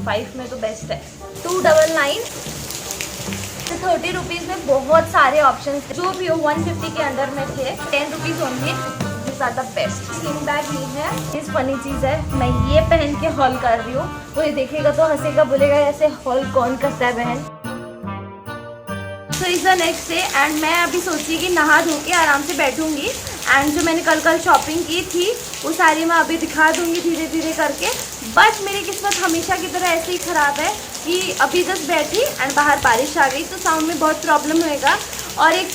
5 में तो बेस्ट है। 299 तो 30 रुपीज़ में बहुत सारे ऑप्शन जो भी हो 150 के अंडर में थे। 10 rupees only, this are the best. Sling bag ये है, इस फनी चीज़ है, मैं ये पहन के हॉल कर रही हूँ। वो ये देखेगा तो हंसेगा, बोलेगा ऐसे हॉल कौन करता है बहन। तो इस द नेक्स्ट डे एंड मैं अभी सोची कि नहा धो के आराम से बैठूंगी एंड जो मैंने कल शॉपिंग की थी वो सारी मैं अभी दिखा दूंगी धीरे धीरे करके। बट मेरी किस्मत हमेशा की तरह ऐसे ही ख़राब है कि अभी जस्ट बैठी एंड बाहर बारिश आ गई तो साउंड में बहुत प्रॉब्लम होएगा। और एक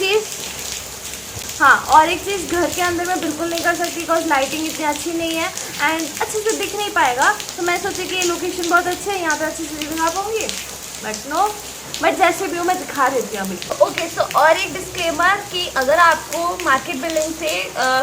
चीज़ घर के अंदर मैं बिल्कुल नहीं कर सकती बिकॉज लाइटिंग इतनी अच्छी नहीं है एंड अच्छे से दिख नहीं पाएगा। तो मैं सोची कि ये लोकेशन बहुत अच्छी है, यहाँ पे अच्छे से दिखा पाऊँगी, बट नो, बट जैसे भी हो मैं दिखा देती हूँ अभी। ओके सो और एक डिस्क्लेमर कि अगर आपको मार्केट बिल्डिंग से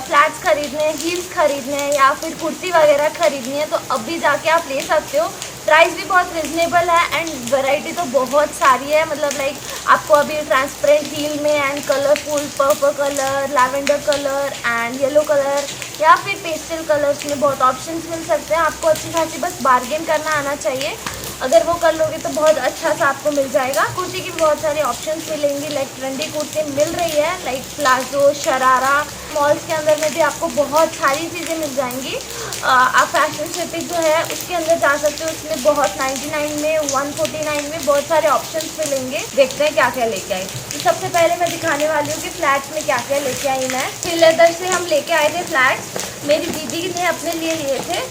फ्लैट्स खरीदने हैं, हील्स खरीदने हैं या फिर कुर्ती वगैरह खरीदनी है तो अभी जाके आप ले सकते हो। प्राइस भी बहुत रिजनेबल है एंड वैरायटी तो बहुत सारी है। मतलब लाइक आपको अभी ट्रांसपेरेंट हील में and colourful purple colour, lavender colour and yellow colour या फिर पेस्टल कलर्स में बहुत ऑप्शंस मिल सकते हैं। आपको अच्छी खासी बस बार्गेन करना आना चाहिए, अगर वो कर लोगे तो बहुत अच्छा सा आपको मिल जाएगा। कुर्ती की बहुत सारे ऑप्शंस मिलेंगी, लाइक ट्रेंडी कुर्ती मिल रही है, लाइक प्लाजो, शरारा। मॉल्स के अंदर में भी आपको बहुत सारी चीज़ें मिल जाएंगी। आप फैशन सिटी जो है उसके अंदर जा सकते हो, उसमें बहुत 99 में 149 में बहुत सारे ऑप्शंस मिलेंगे। देखते हैं क्या क्या लेके आई। तो सबसे पहले मैं दिखाने वाली हूँ कि फ्लैट्स में क्या क्या लेके आई मैं। फिर लेदर से हम लेके आए थे फ्लैट्स, मेरी दीदी ने अपने लिए लिए थे।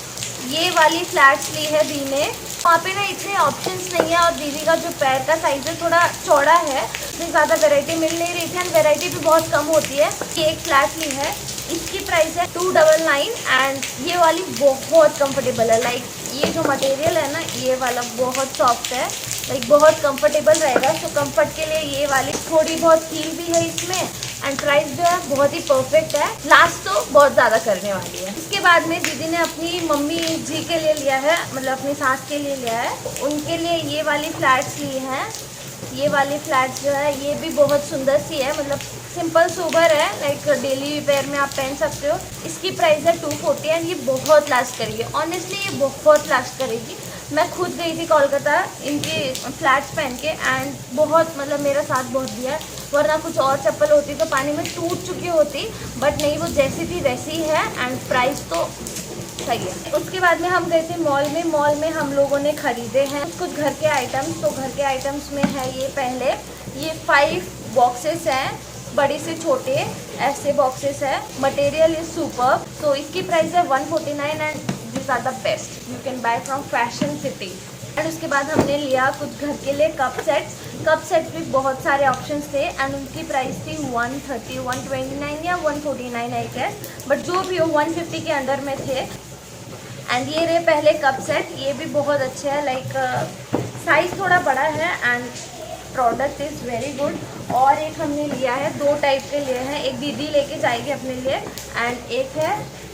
ये वाली फ्लैट्स ली है दी ने। वहाँ पे ना इतने ऑप्शंस नहीं है और दीदी का जो पैर का साइज़ है थोड़ा चौड़ा है, इतनी ज़्यादा वैरायटी मिल नहीं रही थी एंड वैरायटी भी बहुत कम होती है। ये एक फ्लैट ली है, इसकी प्राइस है 299 एंड ये वाली बहुत कंफर्टेबल है। लाइक ये जो मटेरियल है ना ये वाला बहुत सॉफ्ट है, लाइक बहुत कंफर्टेबल रहेगा। तो कंफर्ट के लिए ये वाली थोड़ी बहुत हील भी है इसमें एंड प्राइस जो है बहुत ही परफेक्ट है। लास्ट तो बहुत ज़्यादा करने वाली है। इसके बाद में दीदी ने अपनी मम्मी जी के लिए लिया है, मतलब अपनी सास के लिए लिया है, उनके लिए ये वाली फ्लैट्स ली हैं। ये वाली फ्लैट्स जो है ये भी बहुत सुंदर सी है, मतलब सिंपल सोबर है, लाइक डेली वेयर में आप पहन सकते हो। इसकी प्राइस है 240 एंड ये बहुत लास्ट करेगी, ऑनेस्टली ये बहुत लास्ट करेगी। मैं खुद गई थी कोलकाता इनके फ्लैट्स पहन के एंड बहुत, मतलब मेरा साथ बहुत दिया, वरना कुछ और चप्पल होती तो पानी में टूट चुकी होती, बट नहीं, वो जैसी थी वैसी ही है एंड प्राइस तो सही है। उसके बाद में हम गए थे मॉल में हम लोगों ने ख़रीदे हैं कुछ घर के आइटम्स। तो घर के आइटम्स में है ये पहले ये 5 बॉक्सेस हैं, बड़े से छोटे ऐसे बॉक्सेस है। Material is super. तो इसकी प्राइस है 149 and this are the best, you can buy from fashion city. And उसके बाद हमने लिया कुछ घर के लिए कप सेट्स भी बहुत सारे ऑप्शंस थे एंड उनकी प्राइस थी 130, 129 या 149 आई गेस, बट जो भी हो 150 के अंडर में थे। एंड ये रहे पहले कप सेट, ये भी बहुत अच्छे हैं, लाइक साइज़ थोड़ा बड़ा है and product is very good. और एक हमने लिया है, 2 टाइप के लिए हैं, एक दीदी लेके जाएगी अपने लिए एंड एक है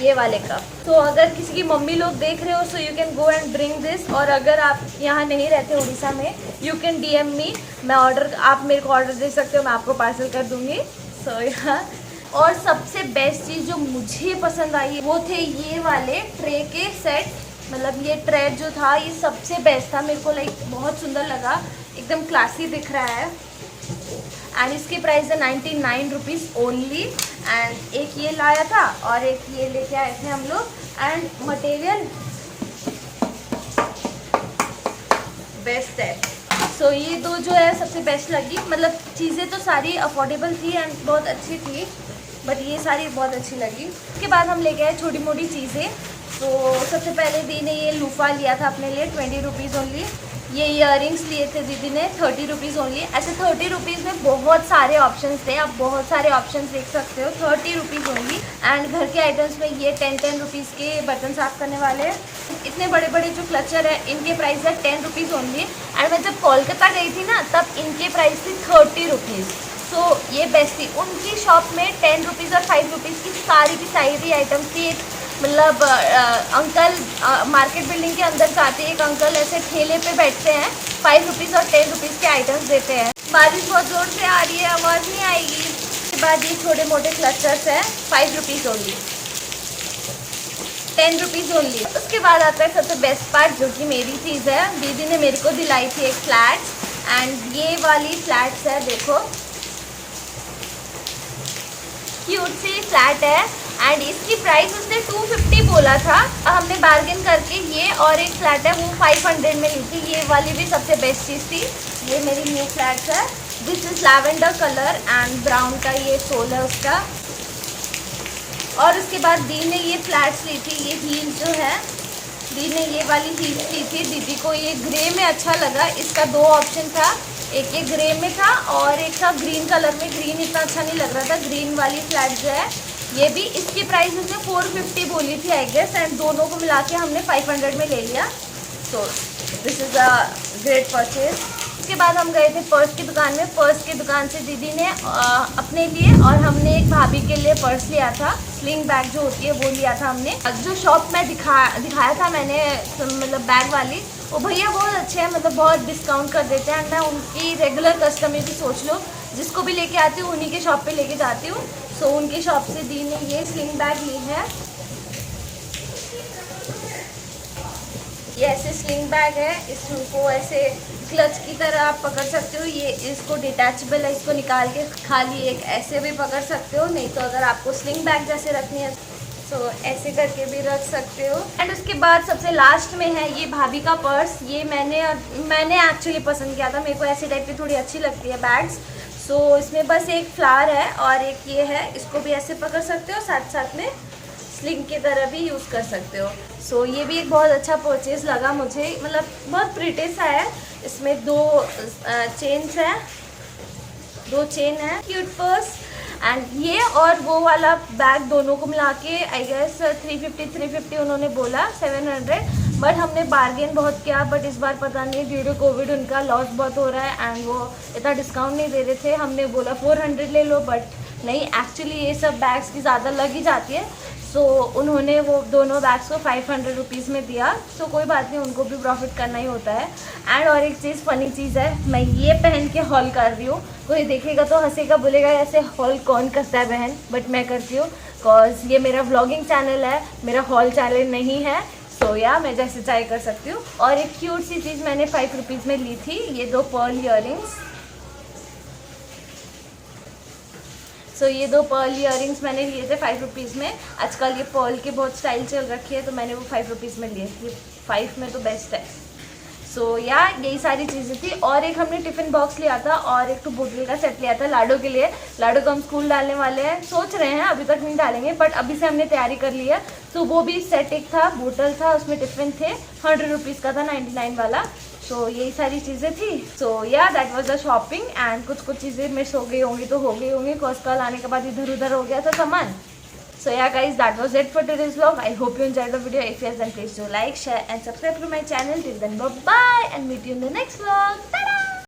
ये वाले कप। तो अगर किसी की मम्मी लोग देख रहे हो so you can go and bring this. और अगर आप यहाँ नहीं रहते उड़ीसा में यू कैन DM मी, मैं आप मेरे को ऑर्डर दे सकते हो, मैं आपको पार्सल कर दूँगी। सो यहाँ और सबसे बेस्ट चीज़ जो मुझे पसंद आई वो थे ये वाले ट्रे के सेट, मतलब ये ट्रे जो था ये सबसे बेस्ट था मेरे को, लाइक बहुत सुंदर लगा, एकदम क्लासी दिख रहा है एंड इसकी प्राइस है 99 रुपीज़ ओनली। एंड एक ये लाया था और एक ये लेके आए थे हम लोग एंड मटेरियल बेस्ट है। सो ये 2 जो है सबसे बेस्ट लगी, मतलब चीज़ें तो सारी अफोर्डेबल थी एंड बहुत अच्छी थी, बट ये सारी बहुत अच्छी लगी। उसके बाद हम लेके आए छोटी मोटी चीज़ें। तो सबसे पहले दी ने ये लूफा लिया था अपने लिए 20 रुपीज़ ओनली। ये इयररिंग्स लिए थे दीदी ने 30 रुपीज़ ओनली। ऐसे 30 रुपीज़ में बहुत सारे ऑप्शंस थे, आप बहुत सारे ऑप्शंस देख सकते हो, 30 रुपीज़ ओनली। एंड घर के आइटम्स में ये 10 रुपीज़ के बर्तन साफ़ करने वाले हैं। इतने बड़े बड़े जो क्लचर है इनके प्राइस है 10 रुपीज़ ओनली। एंड मैं जब कोलकाता गई थी ना तब इनके प्राइस थी 30 रुपीज़। सो ये बेस्ट थी। उनकी शॉप में 10 रुपीज़ और 5 रुपीज़ की सारी आइटम्स थी। मतलब अंकल मार्केट बिल्डिंग के अंदर जाते एक अंकल ऐसे ठेले पे बैठते हैं, 5 रुपीज़ और 10 रुपीज़ के आइटम्स देते हैं। बारिश बहुत ज़ोर से आ रही है, आवाज़ नहीं आएगी। उसके बाद ये छोटे मोटे क्लस्टर्स हैं 5 रुपीज़ ओनली। 10 rupees only. उसके बाद आता है सबसे बेस्ट पार्ट, जो कि मेरी चीज़ है। दीदी ने मेरे को दिलाई थी एक फ्लैट्स, एंड ये वाली फ्लैट्स है, देखो क्यूट सी फ्लैट है। एंड इसकी प्राइस उसने 250 बोला था, हमने बार्गेन करके ये और एक फ्लैट है वो 500 में ली थी। ये वाली भी सबसे बेस्ट चीज़ थी। ये मेरी न्यू फ्लैट्स है, this is lavender colour and brown का ये सोल है उसका। और उसके बाद दी ने ये फ्लैट्स ली थी, ये हील जो है, दी ने ये वाली हील्स ली थी। दीदी को ये ग्रे में अच्छा लगा। इसका 2 ऑप्शन था, एक ये ग्रे में था और एक था ग्रीन कलर में। ग्रीन इतना अच्छा नहीं लग रहा था। ग्रीन वाली फ्लैट जो है ये भी, इसकी प्राइस उसने 450 बोली थी आई गेस, एंड दोनों को मिला के हमने 500 में ले लिया। So this is a great purchase. उसके बाद हम गए थे पर्स की दुकान में। पर्स की दुकान से दीदी ने अपने लिए और हमने एक भाभी के लिए पर्स लिया था। स्लिंग बैग जो होती है वो लिया था हमने। जो शॉप में दिखाया था मैंने, मतलब बैग वाली, वो भैया बहुत अच्छे हैं, मतलब बहुत डिस्काउंट कर देते हैं। मैं उनकी रेगुलर कस्टमर भी सोच लो, जिसको भी लेके आती हूँ उन्हीं के शॉप पे लेके जाती हूँ। सो उनकी शॉप से दी ने ये स्लिंग बैग ली है। ये ऐसे स्लिंग बैग है, इसको ऐसे क्लच की तरह आप पकड़ सकते हो। ये इसको डिटैचेबल है, इसको निकाल के खाली एक ऐसे भी पकड़ सकते हो, नहीं तो अगर आपको स्लिंग बैग जैसे रखनी है तो ऐसे करके भी रख सकते हो। एंड उसके बाद सबसे लास्ट में है ये भाभी का पर्स। ये मैंने एक्चुअली पसंद किया था, मेरे को ऐसे टाइप की थोड़ी अच्छी लगती है बैग्स। सो इसमें बस एक फ्लावर है और एक ये है, इसको भी ऐसे पकड़ सकते हो, साथ साथ में स्लिंग की तरह भी यूज़ कर सकते हो। सो ये भी एक बहुत अच्छा परचेज़ लगा मुझे, मतलब बहुत प्रिटी सा है। इसमें 2 चेन्स हैं, 2 चेन है। Cute purse. एंड ये और वो वाला बैग दोनों को मिला के आई गेस 350 उन्होंने बोला, 700, बट हमने बार्गेन बहुत किया। बट इस बार पता नहीं ड्यू टू कोविड उनका लॉस बहुत हो रहा है एंड वो इतना डिस्काउंट नहीं दे रहे थे। हमने बोला 400 ले लो, बट नहीं, एक्चुअली ये सब बैग्स की ज़्यादा लग ही जाती है। सो उन्होंने वो दोनों बैग्स को 500 रुपीज़ में दिया। सो कोई बात नहीं, उनको भी प्रॉफिट करना ही होता है। एंड और एक चीज़, फ़नी चीज़ है, मैं ये पहन के हॉल कर रही हूँ। कोई देखेगा तो हंसेगा, बोलेगा ऐसे हॉल कौन करता है बहन, बट मैं करती हूँ बिकॉज ये मेरा व्लॉगिंग चैनल है, मेरा हॉल चैनल नहीं है। सो या मैं जैसे चाहे कर सकती हूँ। और एक क्यूट सी चीज़ मैंने 5 रुपीज़ में ली थी, ये 2 पर्ल इयररिंग्स। सो ये 2 पर्ल इयररिंग्स मैंने लिए थे 5 रुपीज़ में। आजकल ये पर्ल की बहुत स्टाइल चल रखी है, तो मैंने वो 5 रुपीज़ में लिए। ये 5 में तो बेस्ट है। सो या यही सारी चीज़ें थी। और एक हमने टिफ़िन बॉक्स लिया था और एक तो बोतल का सेट लिया था लाडो के लिए। लाडो को हम स्कूल डालने वाले हैं, सोच रहे हैं, अभी तक नहीं डालेंगे, बट अभी से हमने तैयारी कर ली है। तो वो भी सेट एक था, बोतल था, उसमें टिफ़िन थे, 100 रुपीज़ का था, 99 वाला। सो यही सारी चीज़ें थी। सो या that was the shopping. And कुछ चीज़ें मिस हो गई होंगी तो हो गई होंगी, बिकॉज कल आने के बाद इधर उधर हो गया था सामान। So yeah guys, that was it for today's vlog. I hope you enjoyed the video. If yes, then please do like, share and subscribe to my channel. Till then, bye bye and meet you in the next vlog. Ta-da!